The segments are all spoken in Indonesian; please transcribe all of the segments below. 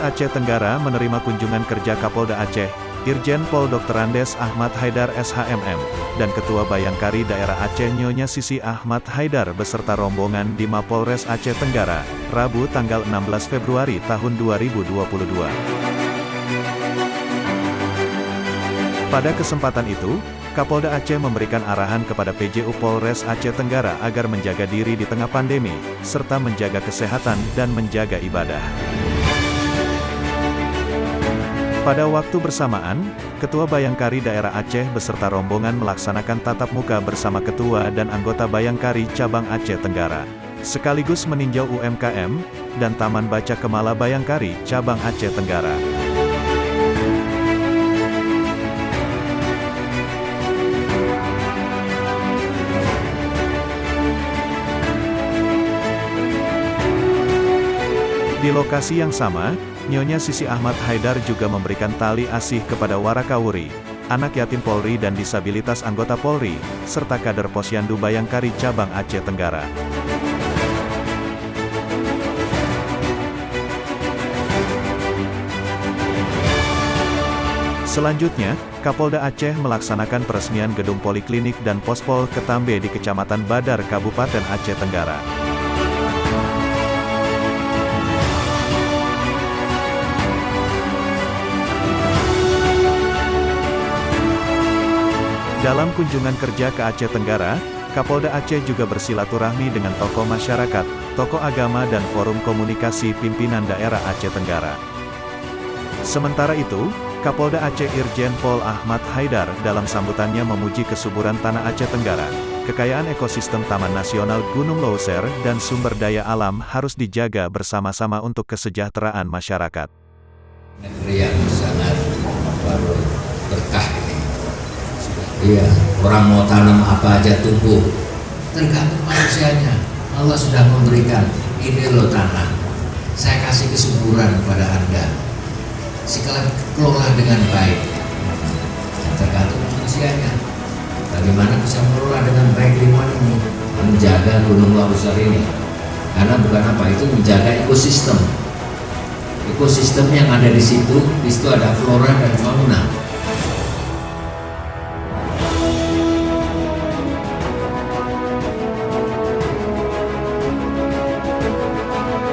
Aceh Tenggara menerima kunjungan kerja Kapolda Aceh, Irjen Pol Dr. Andes Ahmad Haidar SHMM, dan Ketua Bayangkari Daerah Aceh Nyonya Sisi Ahmad Haidar beserta rombongan di Mapolres Aceh Tenggara, Rabu tanggal 16 Februari tahun 2022. Pada kesempatan itu, Kapolda Aceh memberikan arahan kepada PJU Polres Aceh Tenggara agar menjaga diri di tengah pandemi, serta menjaga kesehatan dan menjaga ibadah. Pada waktu bersamaan, Ketua Bayangkari Daerah Aceh beserta rombongan melaksanakan tatap muka bersama Ketua dan anggota Bayangkari Cabang Aceh Tenggara, sekaligus meninjau UMKM, dan Taman Baca Kemala Bayangkari Cabang Aceh Tenggara. Di lokasi yang sama, Nyonya Sisi Ahmad Haidar juga memberikan tali asih kepada Warakawuri, anak yatim Polri dan disabilitas anggota Polri, serta kader Posyandu Bayangkari Cabang Aceh Tenggara. Selanjutnya, Kapolda Aceh melaksanakan peresmian gedung Poliklinik dan Pospol Ketambe di Kecamatan Badar, Kabupaten Aceh Tenggara. Dalam kunjungan kerja ke Aceh Tenggara, Kapolda Aceh juga bersilaturahmi dengan tokoh masyarakat, tokoh agama dan forum komunikasi pimpinan daerah Aceh Tenggara. Sementara itu, Kapolda Aceh Irjen Pol Ahmad Haidar dalam sambutannya memuji kesuburan tanah Aceh Tenggara, kekayaan ekosistem Taman Nasional Gunung Leuser dan sumber daya alam harus dijaga bersama-sama untuk kesejahteraan masyarakat. Negeri yang sangat berkah ini. Iya, orang mau tanam apa aja tumbuh, tergantung manusianya. Allah sudah memberikan, ini loh tanah, saya kasih kesuburan kepada Anda, sekalian kelola dengan baik. Tergantung manusianya, bagaimana bisa mengelola dengan baik lingkungan ini, menjaga Gunung Leuser ini. Karena bukan apa itu, menjaga ekosistem. Ekosistem yang ada di situ ada flora dan fauna.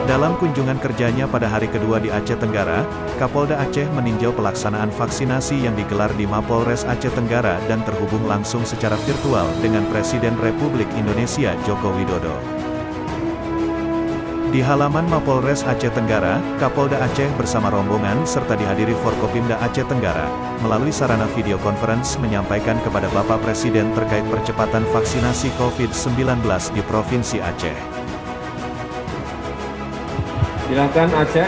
Dalam kunjungan kerjanya pada hari kedua di Aceh Tenggara, Kapolda Aceh meninjau pelaksanaan vaksinasi yang digelar di Mapolres Aceh Tenggara dan terhubung langsung secara virtual dengan Presiden Republik Indonesia Joko Widodo. Di halaman Mapolres Aceh Tenggara, Kapolda Aceh bersama rombongan serta dihadiri Forkopimda Aceh Tenggara, melalui sarana video conference menyampaikan kepada Bapak Presiden terkait percepatan vaksinasi COVID-19 di Provinsi Aceh. Silakan Aceh.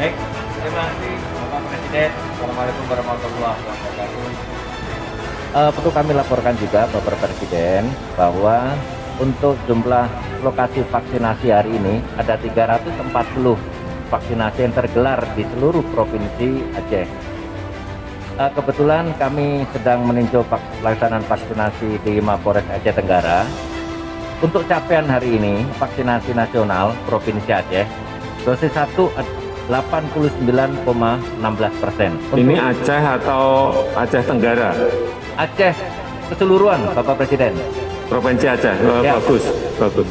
Baik, terima kasih Bapak Presiden. Assalamualaikum warahmatullahi wabarakatuh. Perlu kami laporkan juga Bapak Presiden bahwa untuk jumlah lokasi vaksinasi hari ini ada 340 vaksinasi yang tergelar di seluruh provinsi Aceh. Kebetulan kami sedang meninjau pelaksanaan vaksinasi di Mapolres Aceh Tenggara. Untuk capaian hari ini vaksinasi nasional Provinsi Aceh, dosis 1 89,16%. Ini Aceh atau Aceh Tenggara? Aceh keseluruhan, Bapak Presiden. Provinsi Aceh. Ya. Bagus, bagus.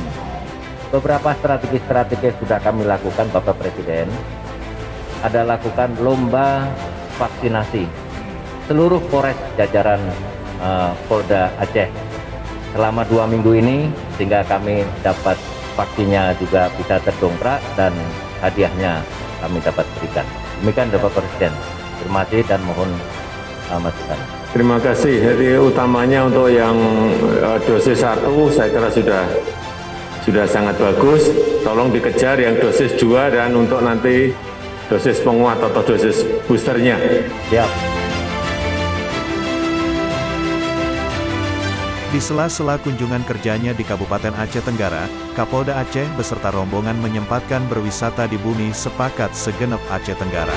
Beberapa strategi sudah kami lakukan, Bapak Presiden. Ada lakukan lomba vaksinasi seluruh Polres jajaran Polda Aceh selama 2 minggu ini, sehingga kami dapat vaksinnya juga bisa terdongkrak dan hadiahnya kami dapat berikan. Demikian Bapak Presiden. Terima kasih dan mohon masukan. Terima kasih. Jadi utamanya untuk yang dosis 1 saya kira sudah sangat bagus. Tolong dikejar yang dosis 2 dan untuk nanti dosis penguat atau dosis boosternya. Siap. Di sela-sela kunjungan kerjanya di Kabupaten Aceh Tenggara, Kapolda Aceh beserta rombongan menyempatkan berwisata di bumi sepakat segenap Aceh Tenggara.